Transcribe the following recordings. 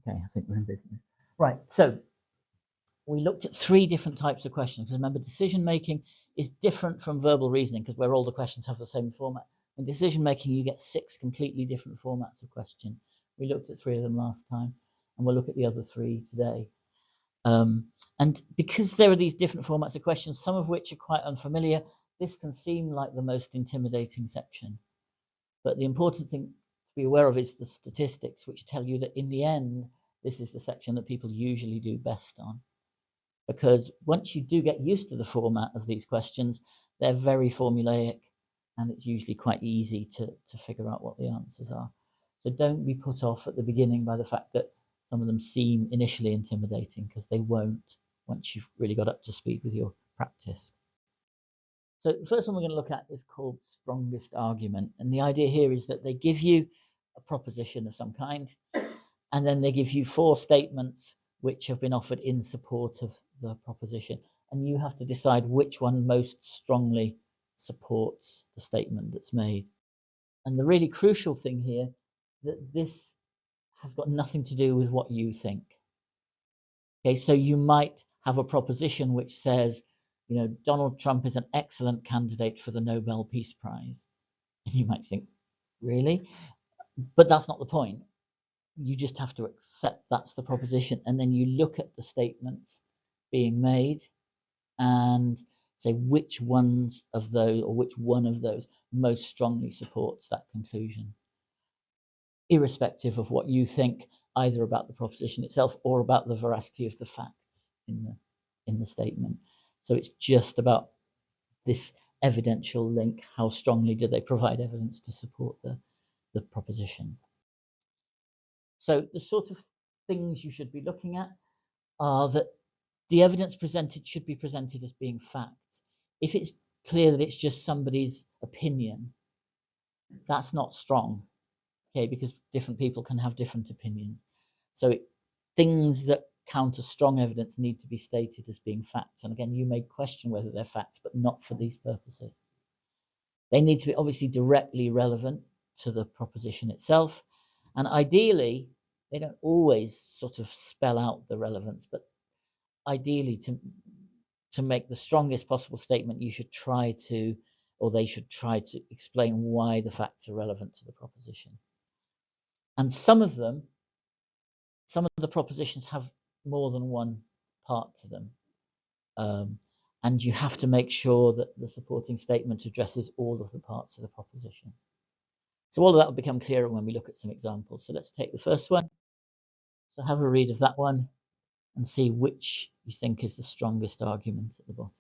Okay, I think we're in business. Right, so we looked at 3 different types of questions. Because remember, decision making is different from verbal reasoning because where all the questions have the same format. In decision making, you get 6 completely different formats of question. We looked at 3 of them last time, and we'll look at the other 3 today. And because there are these different formats of questions, some of which are quite unfamiliar, this can seem like the most intimidating section. But the important thing to be aware of is the statistics, which tell you that in the end, this is the section that people usually do best on. Because once you do get used to the format of these questions, they're very formulaic, and it's usually quite easy to figure out what the answers are. So don't be put off at the beginning by the fact that some of them seem initially intimidating, because they won't once you've really got up to speed with your practice. So the first one we're going to look at is called strongest argument. And the idea here is that they give you a proposition of some kind, and then they give you 4 statements which have been offered in support of the proposition. And you have to decide which one most strongly supports the statement that's made. And the really crucial thing here, that this has got nothing to do with what you think. Okay, so you might have a proposition which says, you know, Donald Trump is an excellent candidate for the Nobel Peace Prize. And you might think, really? But that's not the point. You just have to accept that's the proposition, and then you look at the statements being made and say which ones of those, or which one of those most strongly supports that conclusion, irrespective of what you think either about the proposition itself or about the veracity of the facts in the statement. So it's just about this evidential link. How strongly do they provide evidence to support the proposition? So the sort of things you should be looking at are that the evidence presented should be presented as being facts. If it's clear that it's just somebody's opinion, that's not strong, okay, because different people can have different opinions. So things that counter strong evidence need to be stated as being facts. And again, you may question whether they're facts, but not for these purposes. They need to be obviously directly relevant to the proposition itself. And ideally, they don't always sort of spell out the relevance, but ideally to make the strongest possible statement, you should try to, or they should try to explain why the facts are relevant to the proposition. And some of the propositions have more than one part to them. And you have to make sure that the supporting statement addresses all of the parts of the proposition. So all of that will become clearer when we look at some examples. So let's take the first one. So have a read of that one and see which you think is the strongest argument at the bottom.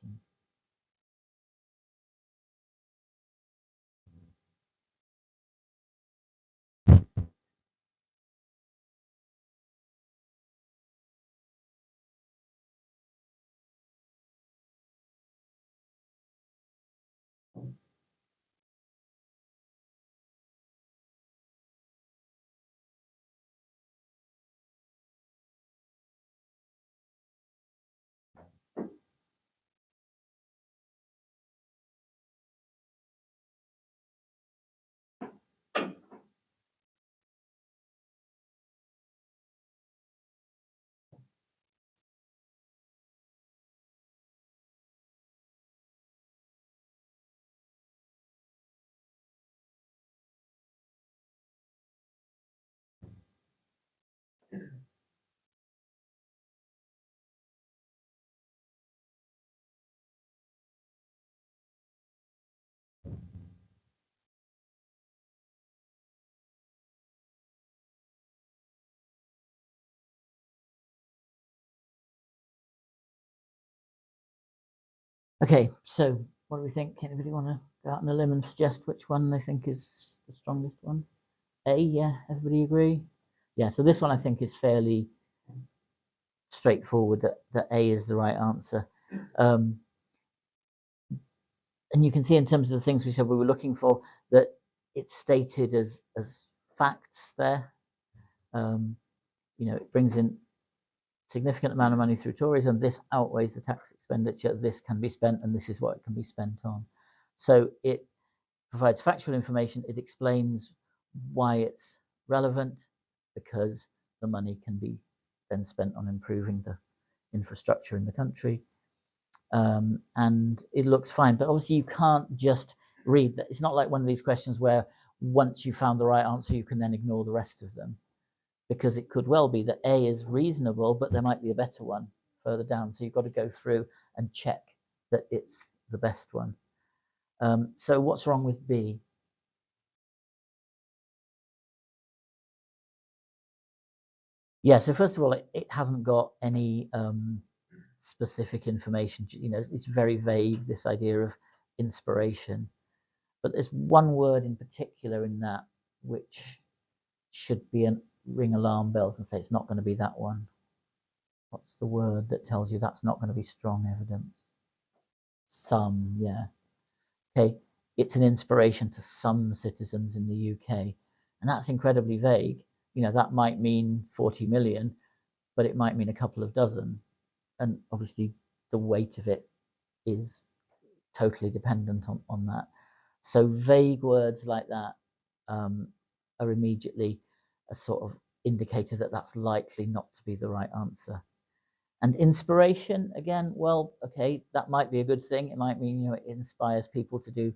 Okay, so what do we think? Anybody want to go out on a limb and suggest which one they think is the strongest one? A, yeah, everybody agree? Yeah, so this one I think is fairly straightforward, that A is the right answer. And you can see in terms of the things we said we were looking for, that it's stated as facts there. You know, it brings in significant amount of money through tourism. This outweighs the tax expenditure. This can be spent, and this is what it can be spent on. So it provides factual information. It explains why it's relevant, because the money can be then spent on improving the infrastructure in the country. And it looks fine, but obviously you can't just read that. It's not like one of these questions where once you found the right answer, you can then ignore the rest of them, because it could well be that A is reasonable, but there might be a better one further down. So you've got to go through and check that it's the best one. So what's wrong with B? Yeah, so first of all, it hasn't got any specific information. You know, it's very vague, this idea of inspiration. But there's one word in particular in that which should be ring alarm bells and say it's not going to be that one. What's the word that tells you that's not going to be strong evidence? Some, yeah. Okay, it's an inspiration to some citizens in the UK, and that's incredibly vague. You know, that might mean 40 million, but it might mean a couple of dozen, and obviously the weight of it is totally dependent on that. So vague words like that are immediately a sort of indicator that that's likely not to be the right answer. And inspiration, again, well, okay, that might be a good thing. It might mean, you know, it inspires people to do,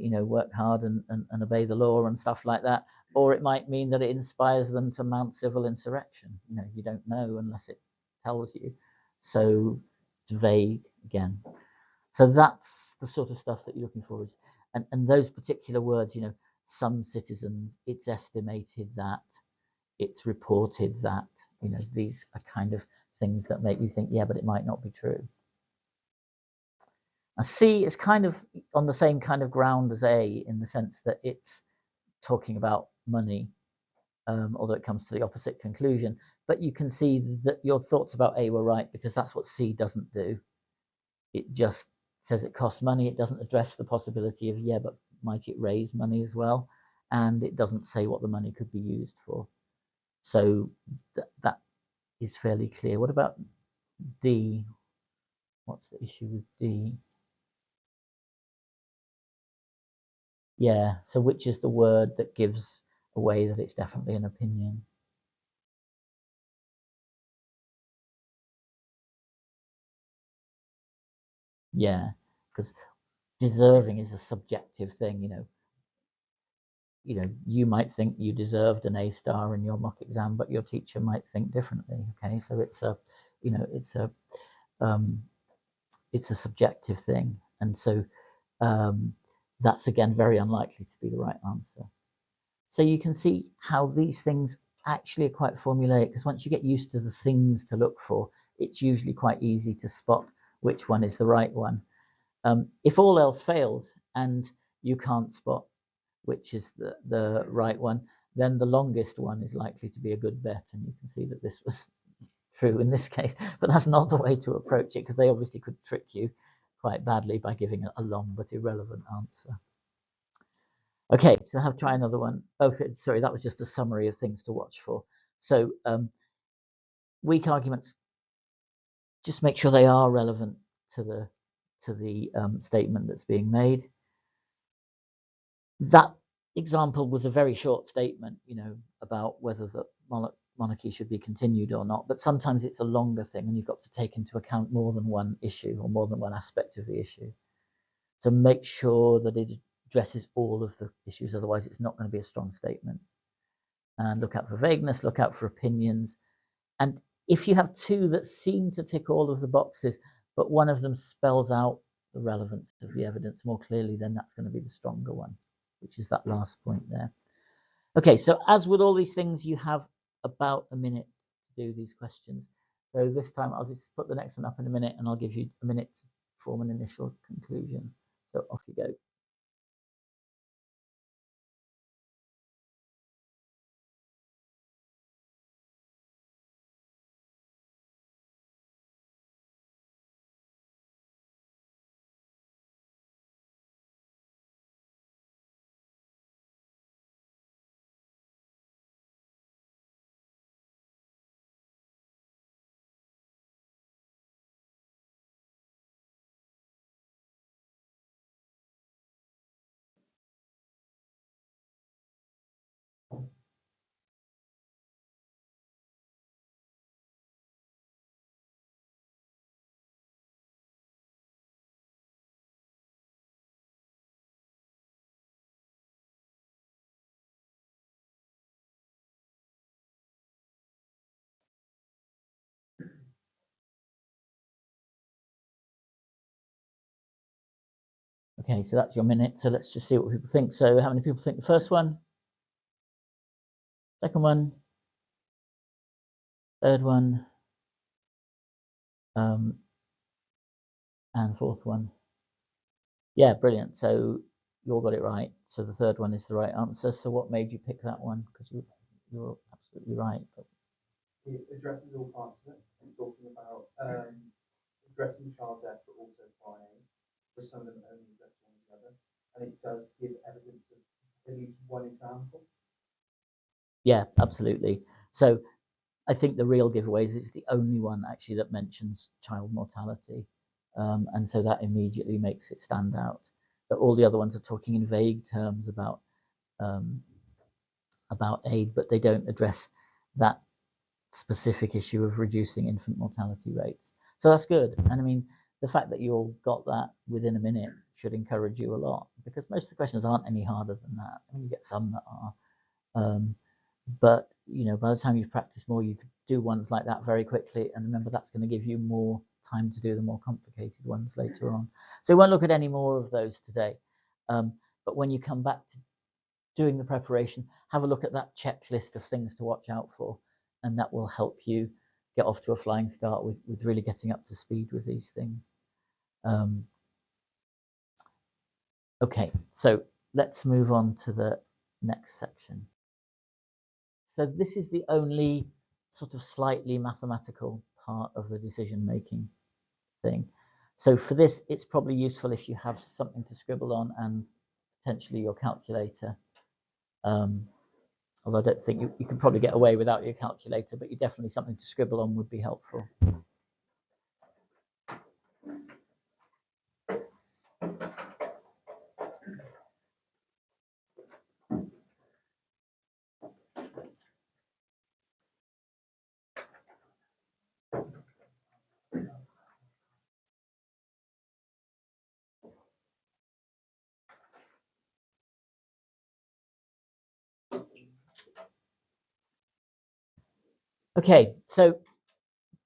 you know, work hard and obey the law and stuff like that. Or it might mean that it inspires them to mount civil insurrection. You know, you don't know unless it tells you. So it's vague again. So that's the sort of stuff that you're looking for, is, and those particular words, you know, some citizens, it's estimated that, it's reported that, you know, these are kind of things that make you think, yeah, but it might not be true. Now C is kind of on the same kind of ground as A, in the sense that it's talking about money, although it comes to the opposite conclusion. But you can see that your thoughts about A were right, because that's what C doesn't do. It just says it costs money. It doesn't address the possibility of, yeah, but might it raise money as well? And it doesn't say what the money could be used for. So that is fairly clear. What about D? What's the issue with D? Yeah, so which is the word that gives away that it's definitely an opinion? Yeah, because deserving is a subjective thing, you might think you deserved an A star in your mock exam, but your teacher might think differently. Okay, so it's a, um, it's a subjective thing, and so that's again very unlikely to be the right answer. So you can see how these things actually are quite formulaic, because once you get used to the things to look for, it's usually quite easy to spot which one is the right one. If all else fails and you can't spot which is the right one, then the longest one is likely to be a good bet. And you can see that this was true in this case, but that's not the way to approach it, because they obviously could trick you quite badly by giving a long but irrelevant answer. Okay, so have try another one. Okay, sorry, that was just a summary of things to watch for. So weak arguments, just make sure they are relevant to the statement that's being made. That example was a very short statement, about whether the monarchy should be continued or not. But sometimes it's a longer thing, and you've got to take into account more than one issue or more than one aspect of the issue. So make sure that it addresses all of the issues, otherwise it's not going to be a strong statement. And look out for vagueness, look out for opinions. And if you have two that seem to tick all of the boxes, but one of them spells out the relevance of the evidence more clearly, then that's going to be the stronger one, which is that last point there. Okay, so as with all these things, you have about a minute to do these questions. So this time I'll just put the next one up in a minute, and I'll give you a minute to form an initial conclusion. So off you go. Okay, so that's your minute. So let's just see what people think. So how many people think the first one? Second one? Third one? And fourth one? Yeah, brilliant. So you all got it right. So the third one is the right answer. So what made you pick that one? Because you're absolutely right. But it addresses all parts of it. It's talking about addressing child death, but also crying, for some of them only address one or the other, and it does give evidence of at least one example. yeah, absolutely. So I think the real giveaway is it's the only one actually that mentions child mortality, and so that immediately makes it stand out. But all the other ones are talking in vague terms um, about aid, but they don't address that specific issue of reducing infant mortality rates. So that's good. And I mean, the fact that you all got that within a minute should encourage you a lot, because most of the questions aren't any harder than that. I mean, you get some that are, but you know, by the time you've practiced more, you could do ones like that very quickly. And remember, that's going to give you more time to do the more complicated ones later on. So we won't look at any more of those today. But when you come back to doing the preparation, have a look at that checklist of things to watch out for, and that will help you get off to a flying start with really getting up to speed with these things. Okay, so let's move on to the next section. So this is the only sort of slightly mathematical part of the decision-making thing. So for this, it's probably useful if you have something to scribble on and potentially your calculator. Although I don't think you can probably get away without your calculator, but you definitely something to scribble on would be helpful. Okay, so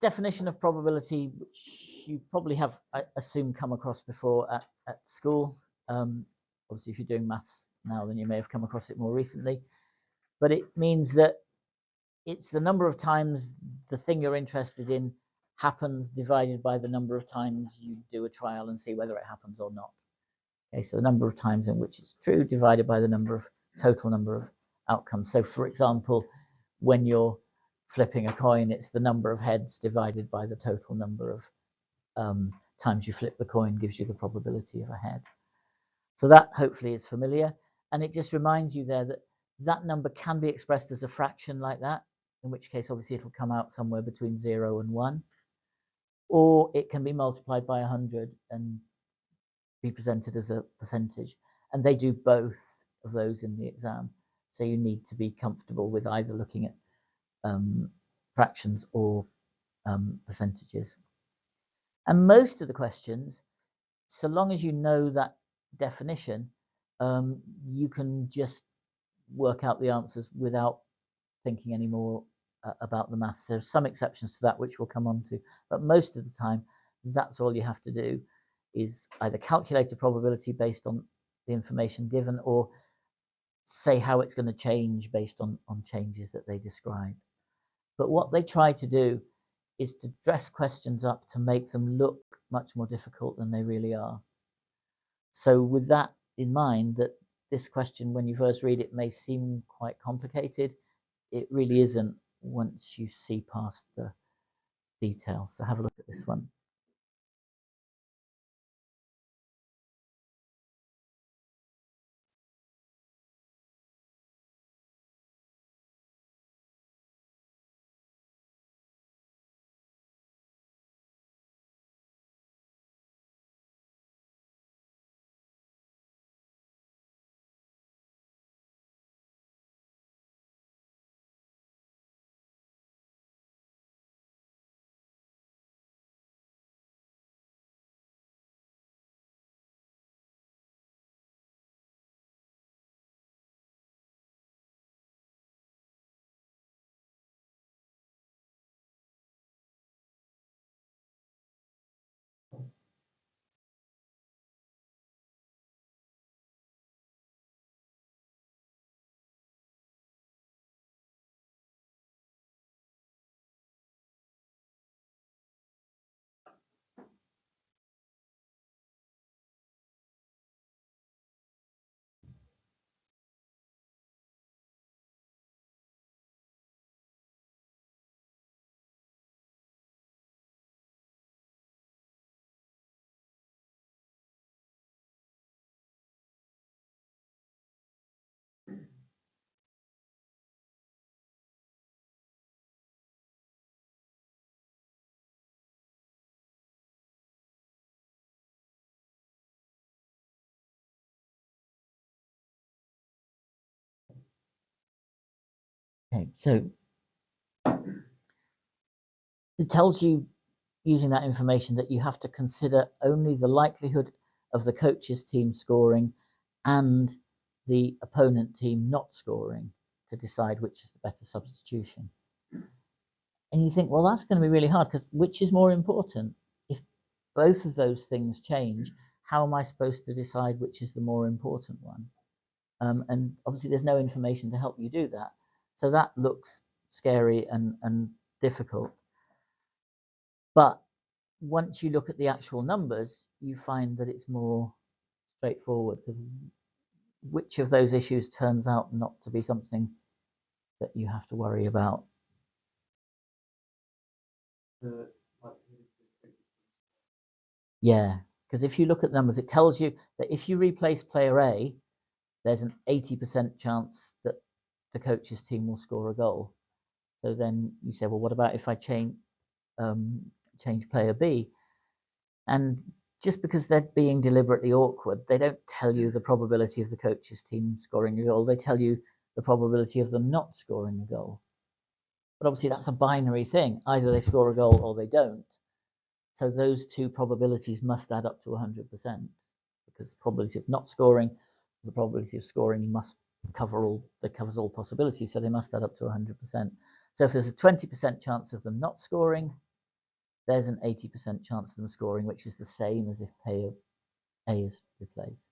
definition of probability, which you probably have, I assume, come across before at school. Obviously, if you're doing maths now, then you may have come across it more recently. But it means that it's the number of times the thing you're interested in happens divided by the number of times you do a trial and see whether it happens or not. Okay, so the number of times in which it's true divided by the total number of outcomes. So for example, when you're flipping a coin, it's the number of heads divided by the total number of times you flip the coin gives you the probability of a head. So that hopefully is familiar. And it just reminds you there that that number can be expressed as a fraction like that, in which case obviously it'll come out somewhere between 0 and 1. Or it can be multiplied by 100 and be presented as a percentage. And they do both of those in the exam. So you need to be comfortable with either looking at fractions or percentages. And most of the questions, so long as you know that definition, you can just work out the answers without thinking any more about the maths. There's some exceptions to that, which we'll come on to, but most of the time, that's all you have to do is either calculate a probability based on the information given or say how it's going to change based on changes that they describe. But what they try to do is to dress questions up to make them look much more difficult than they really are. So with that in mind, that this question, when you first read it, may seem quite complicated, it really isn't once you see past the detail. So have a look at this one. Okay, so it tells you, using that information, that you have to consider only the likelihood of the coach's team scoring and the opponent team not scoring to decide which is the better substitution. And you think, well, that's going to be really hard, because which is more important? If both of those things change, how am I supposed to decide which is the more important one? And obviously there's no information to help you do that. So that looks scary and difficult. But once you look at the actual numbers, you find that it's more straightforward, because which of those issues turns out not to be something that you have to worry about? Yeah, because if you look at numbers, it tells you that if you replace player A, there's an 80% chance that the coach's team will score a goal. So then you say, well, what about if I change player B? And just because they're being deliberately awkward, they don't tell you the probability of the coach's team scoring a goal. They tell you the probability of them not scoring a goal. But obviously that's a binary thing. Either they score a goal or they don't. So those two probabilities must add up to 100%, because the probability of not scoring, the probability of scoring must covers all possibilities. So they must add up to 100%. So if there's a 20% chance of them not scoring, there's an 80% chance of them scoring, which is the same as if player A is replaced.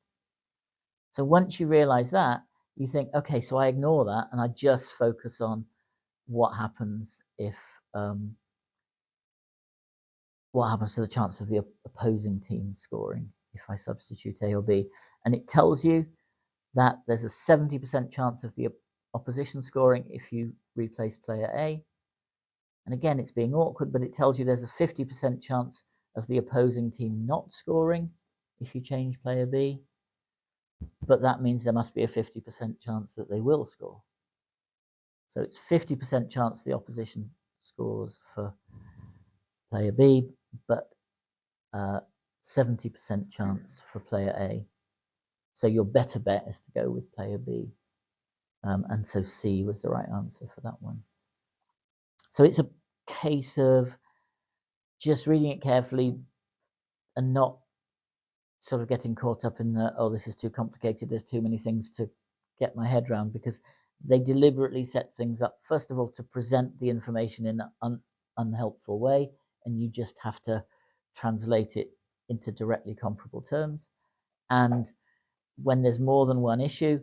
So once you realize that, you think, okay, so I ignore that and I just focus on what happens if what happens to the chance of the opposing team scoring if I substitute A or B. And it tells you that there's a 70% chance of the opposition scoring if you replace player A. And again, it's being awkward, but it tells you there's a 50% chance of the opposing team not scoring if you change player B. But that means there must be a 50% chance that they will score. So it's 50% chance the opposition scores for player B, but 70% chance for player A. So your better bet is to go with player B. And so C was the right answer for that one. So it's a case of just reading it carefully and not sort of getting caught up in the, oh, this is too complicated, there's too many things to get my head around, because they deliberately set things up, first of all, to present the information in an unhelpful way, and you just have to translate it into directly comparable terms. And when there's more than one issue,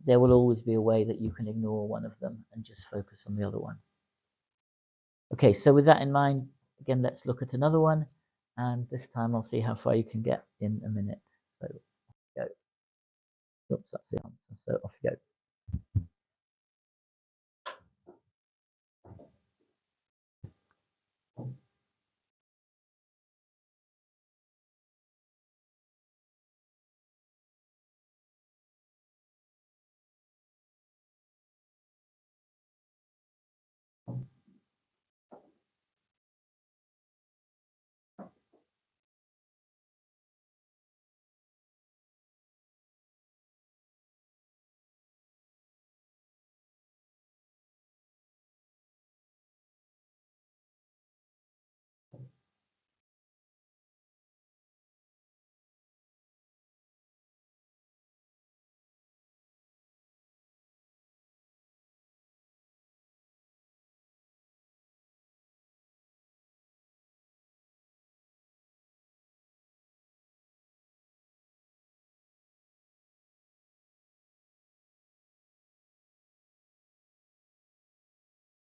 there will always be a way that you can ignore one of them and just focus on the other one. Okay, so with that in mind, again, let's look at another one, and this time I'll see how far you can get in a minute. So go. Oops, that's the answer. So off you go.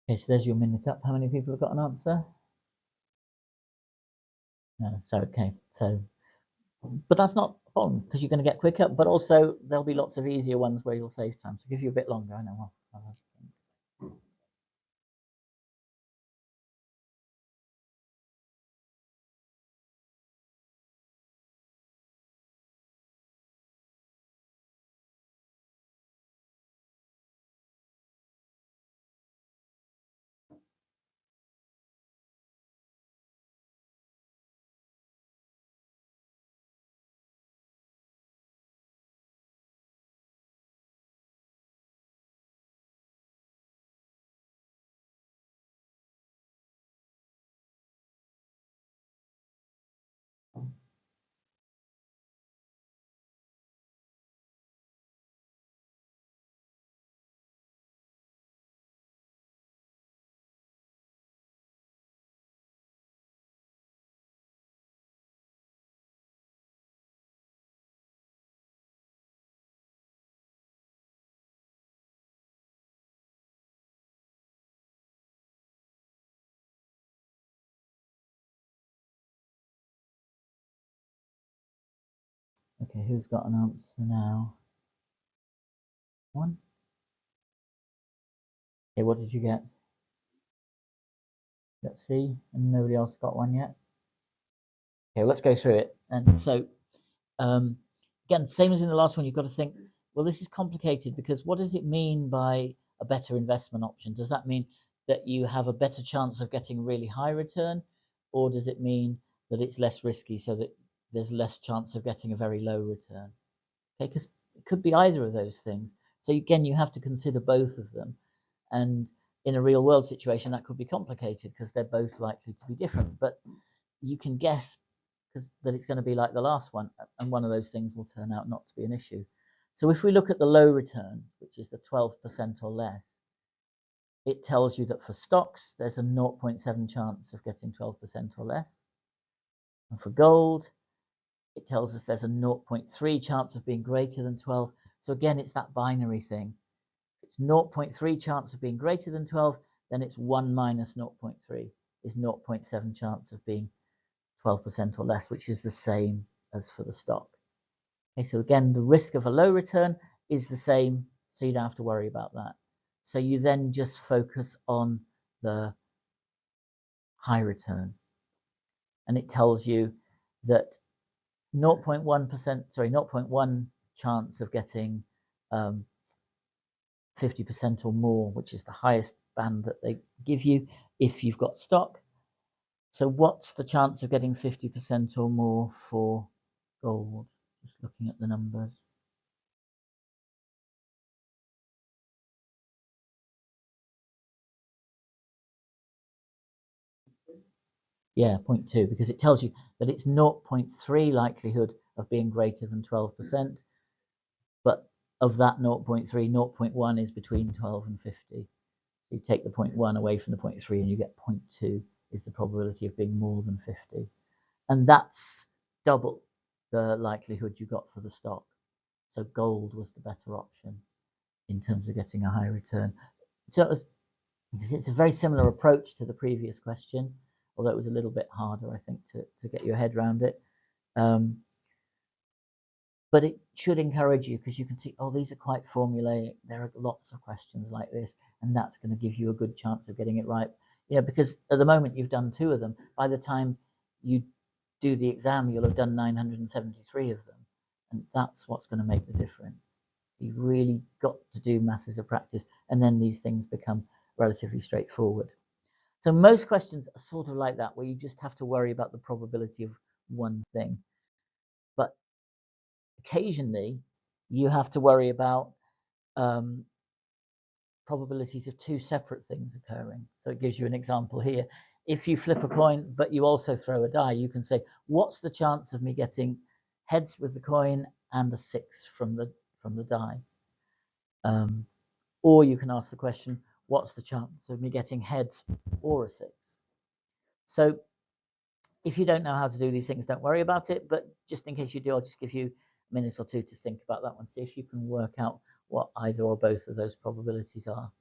Okay, so there's your minute up. How many people have got an answer? No, so okay. So, but that's not a problem, because you're going to get quicker, but also there'll be lots of easier ones where you'll save time. So give you a bit longer, I know. Okay, who's got an answer now? One. Okay, what did you get? Let's see, and nobody else got one yet. Okay, let's go through it. And so, again, same as in the last one, you've got to think, well, this is complicated because what does it mean by a better investment option? Does that mean that you have a better chance of getting a really high return, or does it mean that it's less risky so that there's less chance of getting a very low return? Okay, because it could be either of those things. So again, you have to consider both of them. And in a real world situation, that could be complicated because they're both likely to be different. But you can guess that it's going to be like the last one, and one of those things will turn out not to be an issue. So if we look at the low return, which is the 12% or less, it tells you that for stocks, there's a 0.7 chance of getting 12% or less. And for gold, it tells us there's a 0.3 chance of being greater than 12. So again, it's that binary thing. If it's 0.3 chance of being greater than 12, then it's 1 minus 0.3 is 0.7 chance of being 12% or less, which is the same as for the stock. Okay, so again, the risk of a low return is the same, so you don't have to worry about that. So you then just focus on the high return. And it tells you that 0.1 chance of getting 50% or more, which is the highest band that they give you if you've got stock. So what's the chance of getting 50% or more for gold? Just looking at the numbers. Yeah, 0.2, because it tells you that it's 0.3 likelihood of being greater than 12%, but of that 0.3, 0.1 is between 12 and 50. So you take the 0.1 away from the 0.3 and you get 0.2 is the probability of being more than 50. And that's double the likelihood you got for the stock. So gold was the better option in terms of getting a high return. So it was, because it's a very similar approach to the previous question, although it was a little bit harder, I think, to get your head around it. But it should encourage you because you can see, oh, these are quite formulaic. There are lots of questions like this, and that's going to give you a good chance of getting it right. Yeah, because at the moment you've done 2 of them. By the time you do the exam, you'll have done 973 of them, and that's what's going to make the difference. You've really got to do masses of practice, and then these things become relatively straightforward. So most questions are sort of like that, where you just have to worry about the probability of one thing. But occasionally, you have to worry about probabilities of 2 separate things occurring. So it gives you an example here. If you flip a coin, but you also throw a die, you can say, what's the chance of me getting heads with the coin and a 6 from the die? Or you can ask the question, what's the chance of me getting heads or a 6? So if you don't know how to do these things, don't worry about it. But just in case you do, I'll just give you a minute or 2 to think about that one. See if you can work out what either or both of those probabilities are.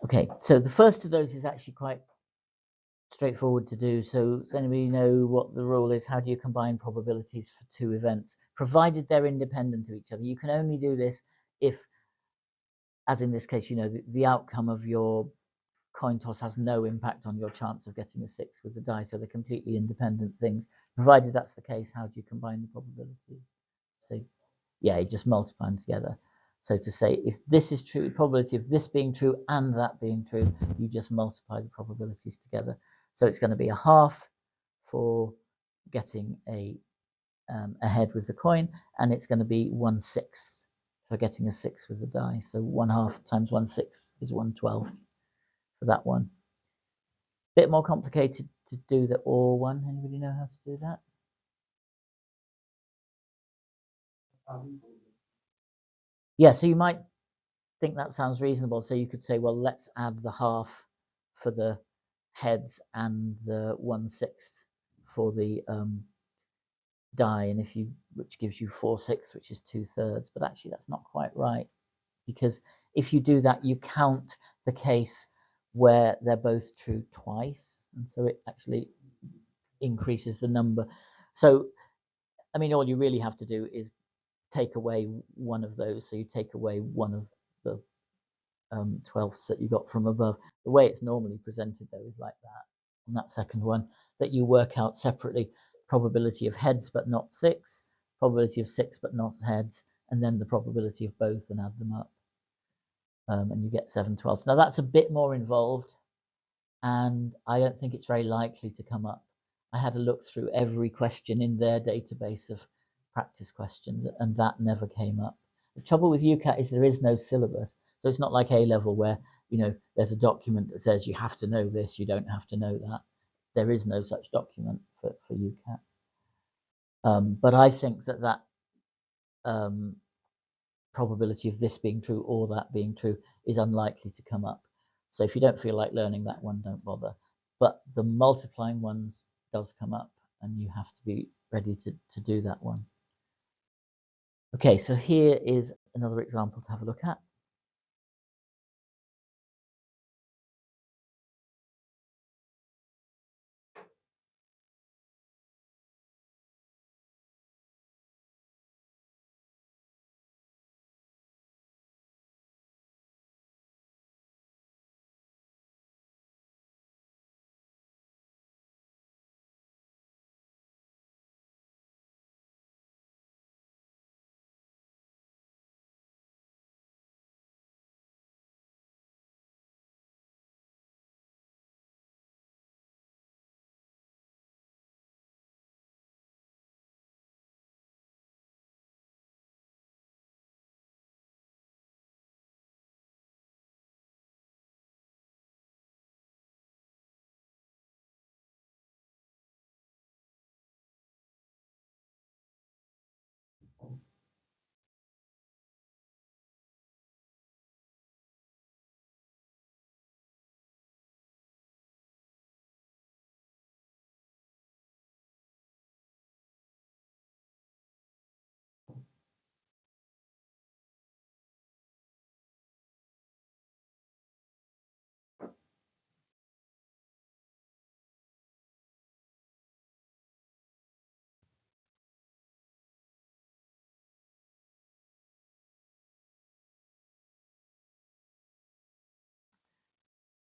Okay, so the first of those is actually quite straightforward to do. So does anybody know what the rule is? How do you combine probabilities for 2 events, provided they're independent of each other? You can only do this if as in this case, you know, the outcome of your coin toss has no impact on your chance of getting a 6 with the die, so they're completely independent things. Provided that's the case, how do you combine the probabilities? So yeah, you just multiply them together. So to say if this is true, the probability of this being true and that being true, you just multiply the probabilities together. So it's going to be a half for getting a head with the coin, and it's going to be 1/6 for getting a 6 with the die. So 1/2 times 1/6 is 1/12 for that one. Bit more complicated to do the or one. Anybody know how to do that? Yeah, so you might think that sounds reasonable. So you could say, well, let's add the half for the heads and the 1/6 for the die, and if you, which gives you 4/6, which is 2/3. But actually, that's not quite right, because if you do that, you count the case where they're both true twice, and so it actually increases the number. So, I mean, all you really have to do is take away one of those. So you take away one of the 12ths that you got from above. The way it's normally presented, though, is like that. On that second one, that you work out separately probability of heads but not 6, probability of 6 but not heads, and then the probability of both, and add them up. And you get 7/12. Now that's a bit more involved, and I don't think it's very likely to come up. I had a look through every question in their database of practice questions, and that never came up. The trouble with UCAT is there is no syllabus, so it's not like A-level where, you know, there's a document that says you have to know this, you don't have to know that. There is no such document for UCAT. But I think that probability of this being true or that being true is unlikely to come up. So if you don't feel like learning that one, don't bother. But the multiplying ones does come up, and you have to be ready to do that one. Okay, so here is another example to have a look at.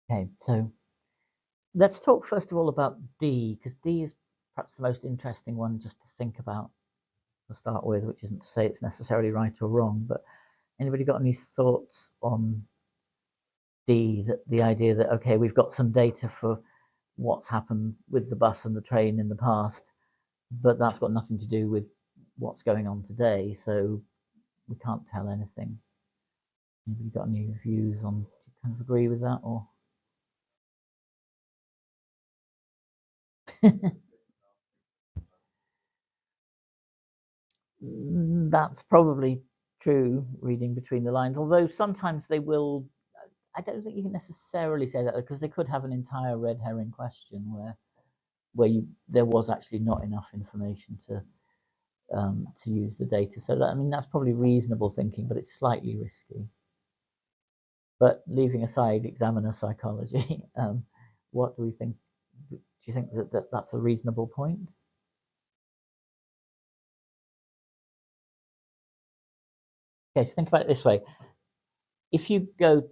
Okay, so let's talk first of all about D, because D is perhaps the most interesting one just to think about to start with, which isn't to say it's necessarily right or wrong, but anybody got any thoughts on D, that the idea that, okay, we've got some data for what's happened with the bus and the train in the past, but that's got nothing to do with what's going on today, so we can't tell anything. Anybody got any views on, do you kind of agree with that, or? That's probably true, reading between the lines, although sometimes they will. I don't think you can necessarily say that, because they could have an entire red herring question where there was actually not enough information to use the data. So that, I mean, that's probably reasonable thinking, but it's slightly risky. But leaving aside examiner psychology, what do we think? Do you think that that's a reasonable point? Okay, so think about it this way. if you go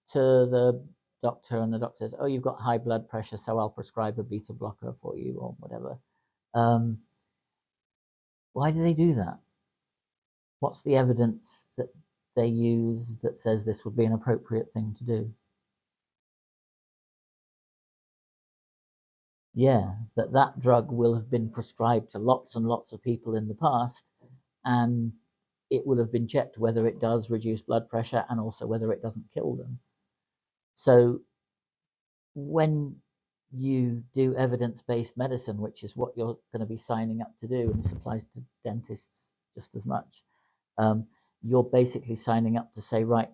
to the doctor and the doctor says, "Oh, you've got high blood pressure, so I'll prescribe a beta blocker for you," or whatever. Why do they do that? What's the evidence that they use that says this would be an appropriate thing to do? Yeah, that drug will have been prescribed to lots and lots of people in the past, and it will have been checked whether it does reduce blood pressure and also whether it doesn't kill them. So when you do evidence-based medicine, which is what you're going to be signing up to do, and this applies to dentists just as much, you're basically signing up to say, right,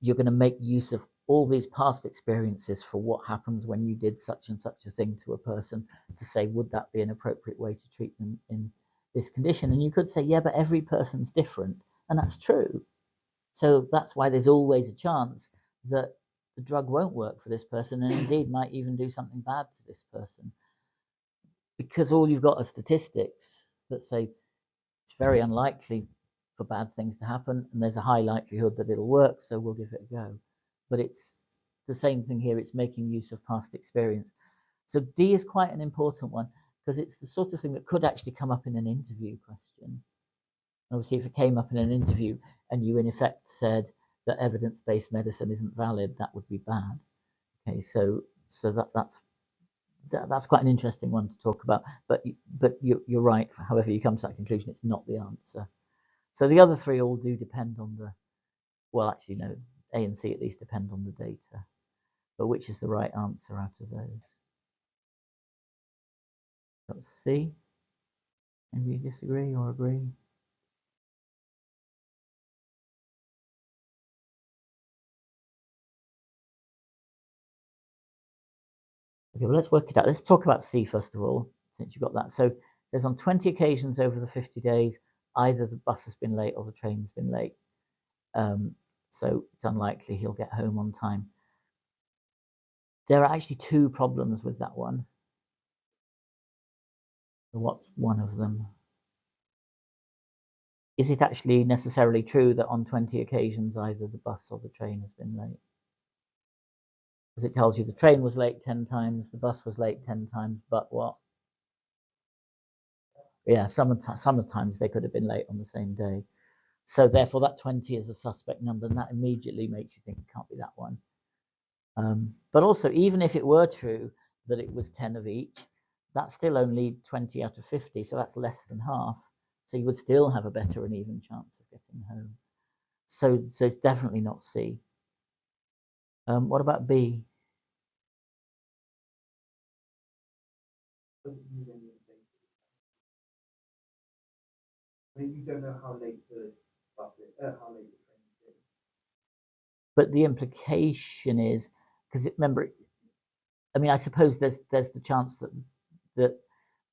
you're going to make use of all these past experiences for what happens when you did such and such a thing to a person, to say, would that be an appropriate way to treat them in this condition? And you could say, yeah, but every person's different, and that's true. So that's why there's always a chance that the drug won't work for this person, and indeed might even do something bad to this person, because all you've got are statistics that say it's very unlikely for bad things to happen, and there's a high likelihood that it'll work, so we'll give it a go. But it's the same thing here, it's making use of past experience. So D is quite an important one, because it's the sort of thing that could actually come up in an interview question. Obviously, if it came up in an interview and you in effect said that evidence-based medicine isn't valid, that would be bad. Okay, so that's quite an interesting one to talk about. But you're right. However you come to that conclusion, it's not the answer. So the other three all do depend on the, well, actually no, A and C at least depend on the data. But which is the right answer out of those? Let's see. Anybody disagree or agree? Okay, well, let's work it out. Let's talk about C first of all, since you've got that. So it says on 20 occasions over the 50 days, either the bus has been late or the train's been late. So it's unlikely he'll get home on time. There are actually two problems with that one. So what's one of them? Is it actually necessarily true that on 20 occasions either the bus or the train has been late? Because it tells you the train was late 10 times, the bus was late 10 times, but what? Yeah, sometimes they could have been late on the same day. So therefore that 20 is a suspect number, and that immediately makes you think it can't be that one. But also, even if it were true that it was 10 of each, that's still only 20 out of 50, so that's less than half. So you would still have a better and even chance of getting home. So it's definitely not C. What about B? Doesn't use any of the data. I mean, you don't know how late the bus is, how late the train is. But the implication is, because remember, I mean, I suppose there's the chance that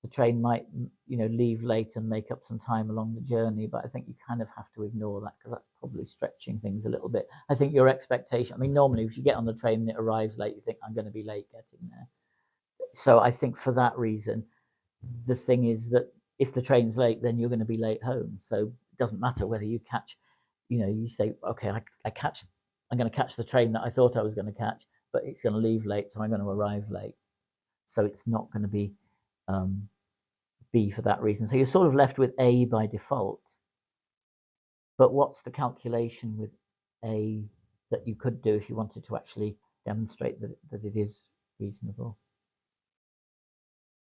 the train might, leave late and make up some time along the journey, but I think you kind of have to ignore that because that's probably stretching things a little bit. I think your expectation, I mean, normally if you get on the train and it arrives late, you think, I'm going to be late getting there. So I think for that reason, the thing is that if the train's late, then you're going to be late home. So it doesn't matter whether you catch, you say, okay, I'm going to catch the train that I thought I was going to catch, but it's going to leave late, so I'm going to arrive late. So it's not going to be B for that reason. So you're sort of left with A by default. But what's the calculation with A that you could do if you wanted to actually demonstrate that it is reasonable?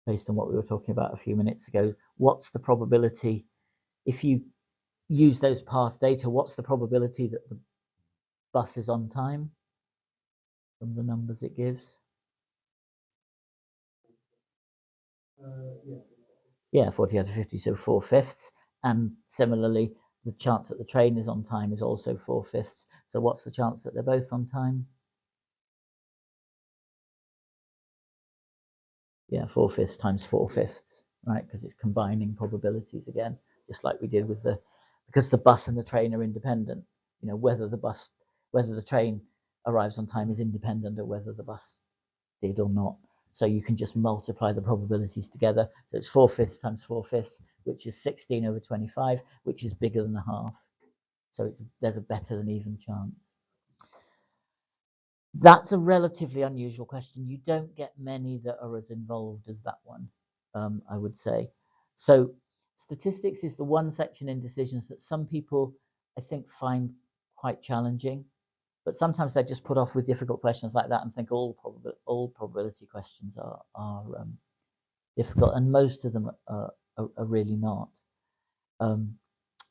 Based on what we were talking about a few minutes ago, what's the probability, if you use those past data, what's the probability that the bus is on time from the numbers it gives? Yeah. Yeah, 40 out of 50, so 4/5. And similarly, the chance that the train is on time is also 4/5. So what's the chance that they're both on time? Yeah, 4/5 times 4/5, right? Because it's combining probabilities again, just like we did with because the bus and the train are independent. Whether the train arrives on time is independent of whether the bus did or not. So you can just multiply the probabilities together. So it's 4/5 times 4/5, which is 16 over 25, which is bigger than a half. So there's a better than even chance. That's a relatively unusual question. You don't get many that are as involved as that one, I would say. So statistics is the one section in decisions that some people, I think, find quite challenging, but sometimes they're just put off with difficult questions like that and think all probability questions are difficult, and most of them are really not.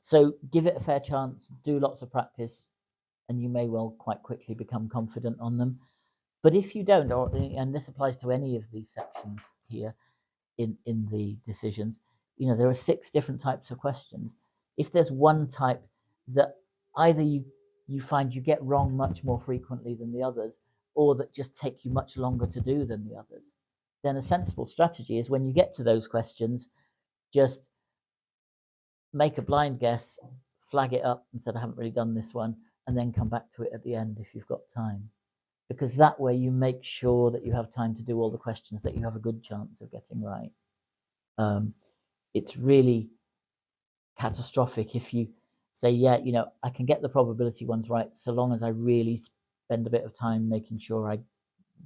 So give it a fair chance, do lots of practice, and you may well quite quickly become confident on them. But if you don't, and this applies to any of these sections here in the decisions, there are 6 different types of questions. If there's one type that either you find you get wrong much more frequently than the others, or that just take you much longer to do than the others, then a sensible strategy is when you get to those questions, just make a blind guess, flag it up and said, I haven't really done this one, and then come back to it at the end if you've got time. Because that way you make sure that you have time to do all the questions that you have a good chance of getting right. It's really catastrophic if you say, yeah, I can get the probability ones right so long as I really spend a bit of time making sure I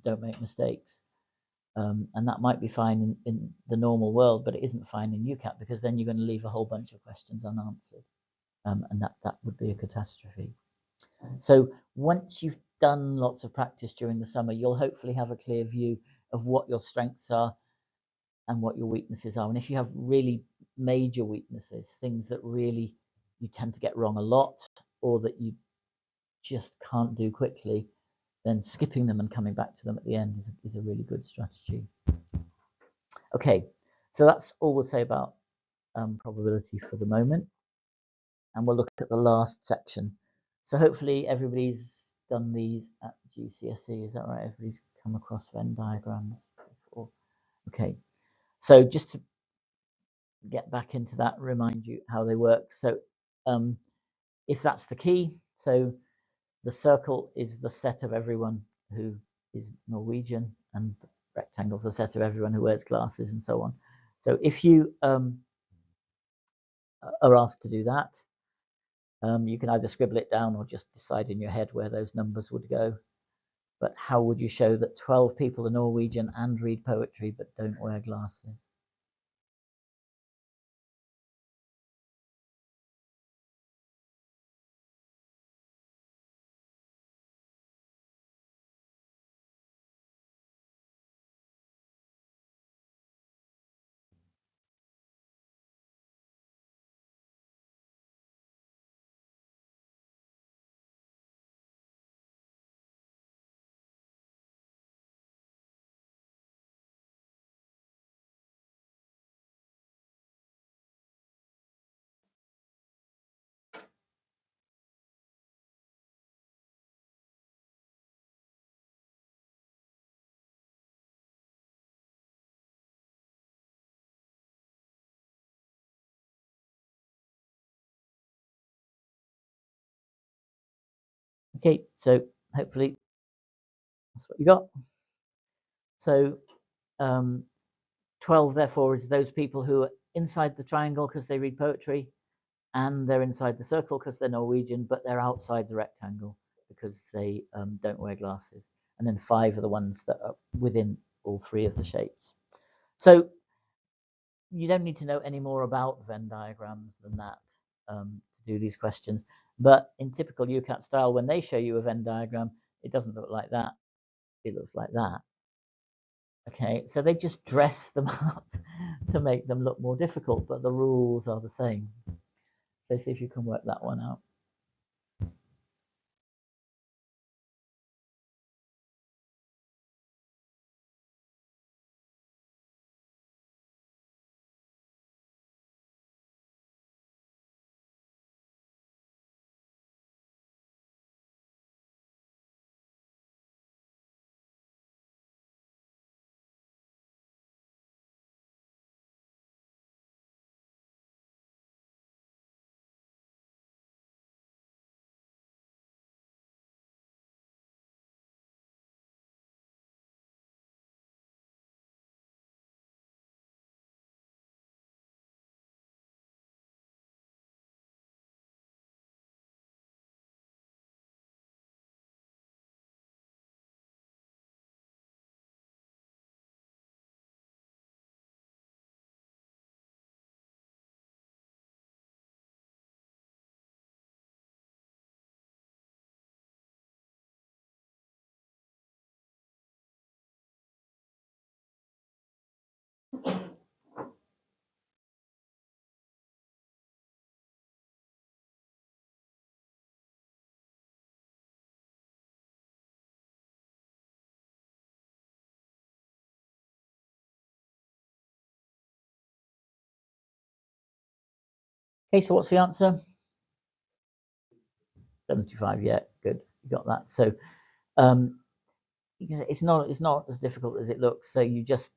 don't make mistakes. And that might be fine in the normal world, but it isn't fine in UCAT, because then you're going to leave a whole bunch of questions unanswered. And that would be a catastrophe. So once you've done lots of practice during the summer, you'll hopefully have a clear view of what your strengths are and what your weaknesses are. And if you have really major weaknesses, things that really you tend to get wrong a lot, or that you just can't do quickly, then skipping them and coming back to them at the end is a really good strategy. Okay, so that's all we'll say about probability for the moment. And we'll look at the last section. So hopefully everybody's done these at GCSE, is that right? Everybody's come across Venn diagrams before. Okay, so just to get back into that, remind you how they work. So if that's the key, so the circle is the set of everyone who is Norwegian, and the rectangle is the set of everyone who wears glasses, and so on. So if you are asked to do that, you can either scribble it down or just decide in your head where those numbers would go. But how would you show that 12 people are Norwegian and read poetry but don't wear glasses? Okay, so hopefully that's what you got. So 12, therefore, is those people who are inside the triangle because they read poetry, and they're inside the circle because they're Norwegian, but they're outside the rectangle because they don't wear glasses. And then 5 are the ones that are within all 3 of the shapes. So you don't need to know any more about Venn diagrams than that to do these questions. But in typical UCAT style, when they show you a Venn diagram, it doesn't look like that. It looks like that. Okay, so they just dress them up to make them look more difficult, but the rules are the same. So see if you can work that one out. Okay, so what's the answer? 75, yeah, good, you got that. So it's not as difficult as it looks. So you just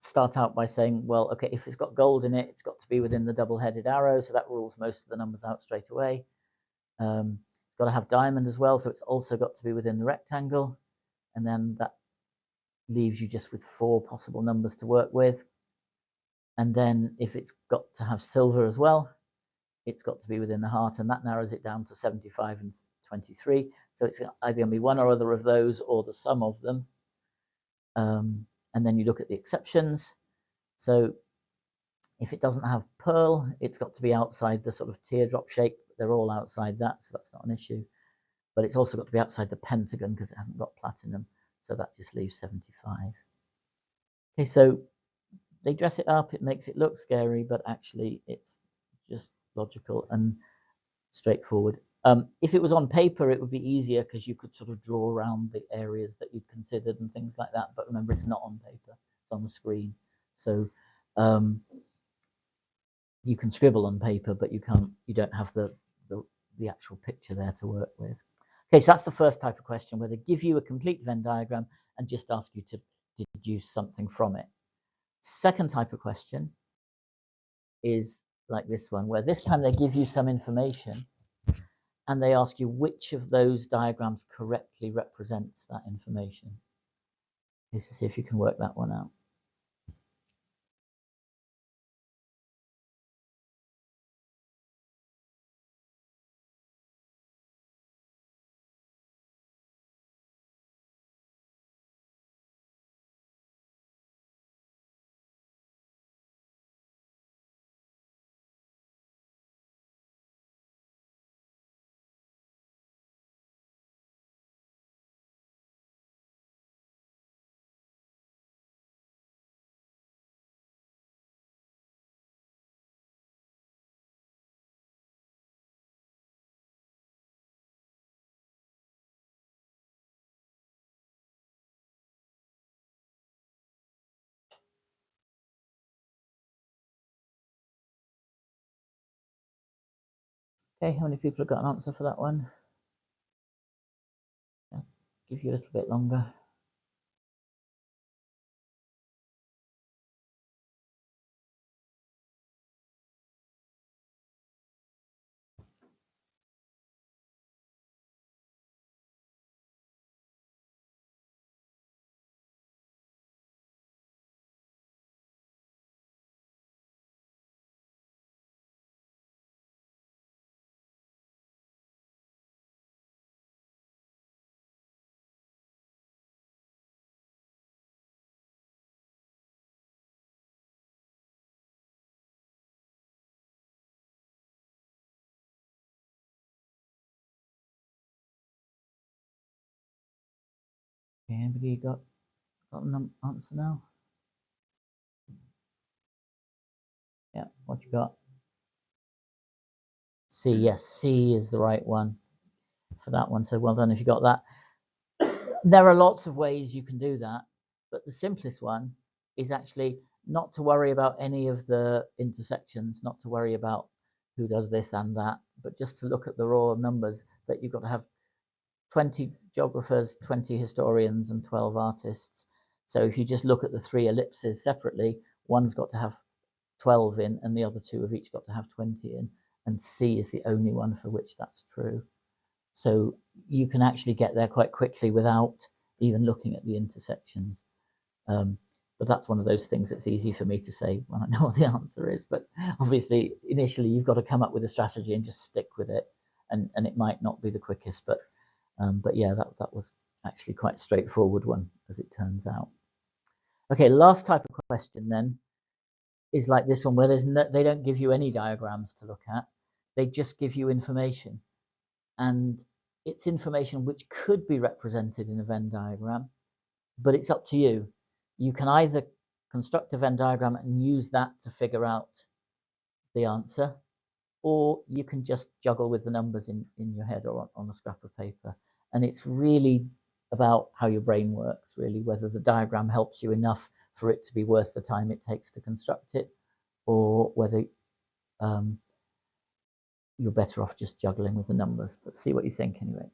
start out by saying, well, okay, if it's got gold in it, it's got to be within the double-headed arrow, so that rules most of the numbers out straight away. It's got to have diamond as well, so it's also got to be within the rectangle, and then that leaves you just with 4 possible numbers to work with. And then if it's got to have silver as well, it's got to be within the heart, and that narrows it down to 75 and 23. So it's either going to be one or other of those or the sum of them. And then you look at the exceptions. So if it doesn't have pearl, it's got to be outside the sort of teardrop shape. They're all outside that, so that's not an issue. But it's also got to be outside the pentagon because it hasn't got platinum. So that just leaves 75. Okay, so they dress it up. It makes it look scary, but actually it's just logical and straightforward. If it was on paper, it would be easier because you could sort of draw around the areas that you'd considered and things like that. But remember, it's not on paper; it's on the screen. So you can scribble on paper, but you can't. You don't have the actual picture there to work with. Okay, so that's the first type of question, where they give you a complete Venn diagram and just ask you to deduce something from it. Second type of question is like this one, where this time they give you some information and they ask you which of those diagrams correctly represents that information. Let's see if you can work that one out. Okay, how many people have got an answer for that one? Yeah, give you a little bit longer. Okay, anybody got an answer now? Yeah, what you got? C, yes, C is the right one for that one. So well done if you got that. There are lots of ways you can do that, but the simplest one is actually not to worry about any of the intersections, not to worry about who does this and that, but just to look at the raw numbers that you've got to have 20 geographers, 20 historians, and 12 artists. So if you just look at the 3 ellipses separately, one's got to have 12 in, and the other 2 have each got to have 20 in, and C is the only one for which that's true. So you can actually get there quite quickly without even looking at the intersections. But that's one of those things that's easy for me to say when I know what the answer is. But obviously, initially, you've got to come up with a strategy and just stick with it. And it might not be the quickest, but yeah, that was actually quite a straightforward one, as it turns out. Okay, last type of question then is like this one, where they don't give you any diagrams to look at. They just give you information. And it's information which could be represented in a Venn diagram, but it's up to you. You can either construct a Venn diagram and use that to figure out the answer, or you can just juggle with the numbers in your head or on a scrap of paper. And it's really about how your brain works, really, whether the diagram helps you enough for it to be worth the time it takes to construct it, or whether you're better off just juggling with the numbers. But see what you think anyway.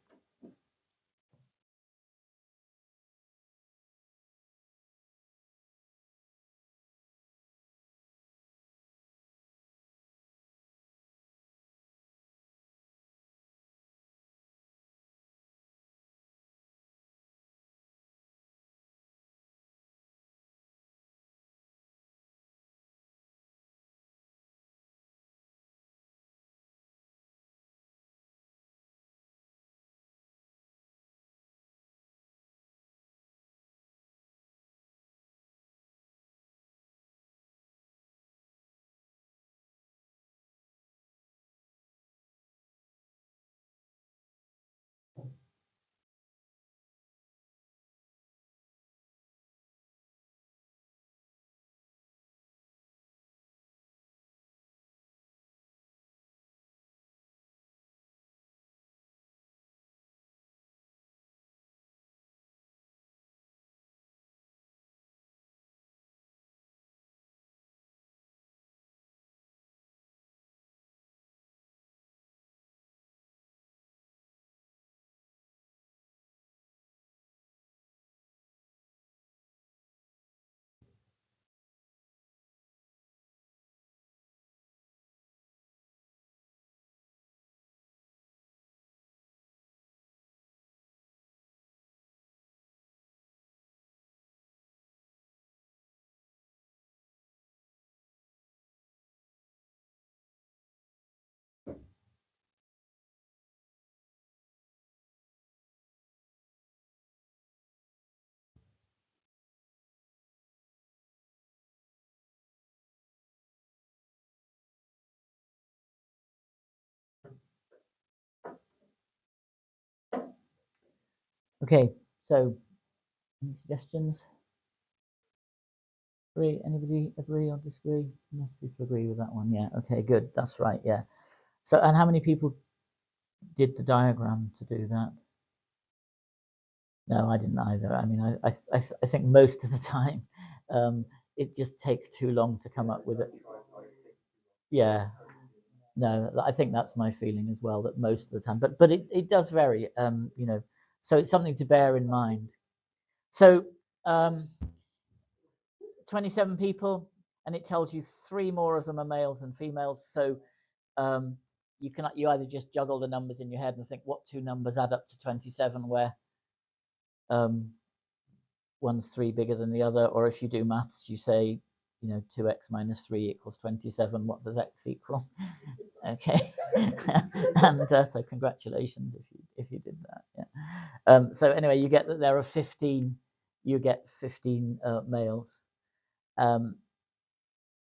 Okay, so any suggestions? Anybody agree or disagree? Most people agree with that one. Yeah. Okay. Good. That's right. Yeah. So, and how many people did the diagram to do that? No, I didn't either. I mean, I think most of the time, it just takes too long to come up with it. Yeah. No, I think that's my feeling as well. That most of the time, but it does vary. You know, so it's something to bear in mind. So, 27 people, and it tells you 3 more of them are males than females. So you either just juggle the numbers in your head and think what 2 numbers add up to 27, where one's 3 bigger than the other, or if you do maths, you say, you know, 2x minus 3 equals 27. What does x equal? Okay, and so congratulations if you did that. Yeah. So anyway, you get that there are 15. You get 15 males.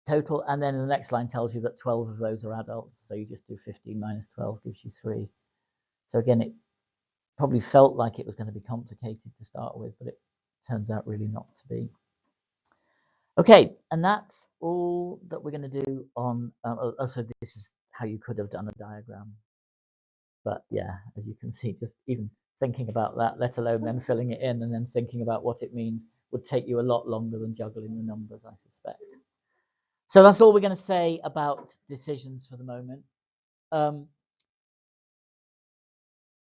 Total, and then the next line tells you that 12 of those are adults, so you just do 15 minus 12 gives you 3. So again, it probably felt like it was going to be complicated to start with, but it turns out really not to be. Okay, and that's all that we're going to do on, so this is how you could have done a diagram. But yeah, as you can see, just even thinking about that, let alone then filling it in and then thinking about what it means, would take you a lot longer than juggling the numbers, I suspect. So that's all we're going to say about decisions for the moment.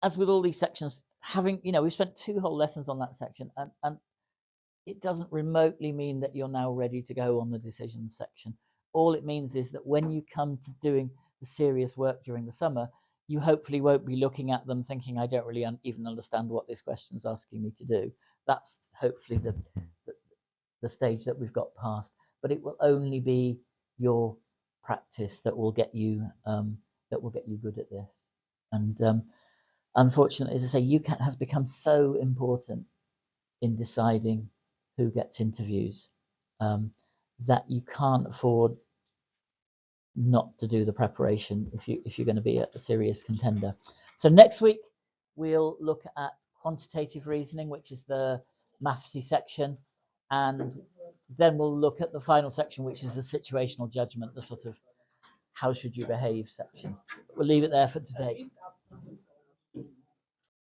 As with all these sections, having, you know, we've spent 2 whole lessons on that section, and it doesn't remotely mean that you're now ready to go on the decisions section. All it means is that when you come to doing the serious work during the summer, you hopefully won't be looking at them thinking, I don't really even understand what this question's asking me to do. That's hopefully the stage that we've got past. But it will only be your practice that will get you good at this. And unfortunately, as I say, UCAT has become so important in deciding who gets interviews that you can't afford not to do the preparation if you're going to be a serious contender. So next week we'll look at quantitative reasoning, which is the mathsy section, and then we'll look at the final section, which is the situational judgment, the sort of how should you behave section. We'll leave it there for today.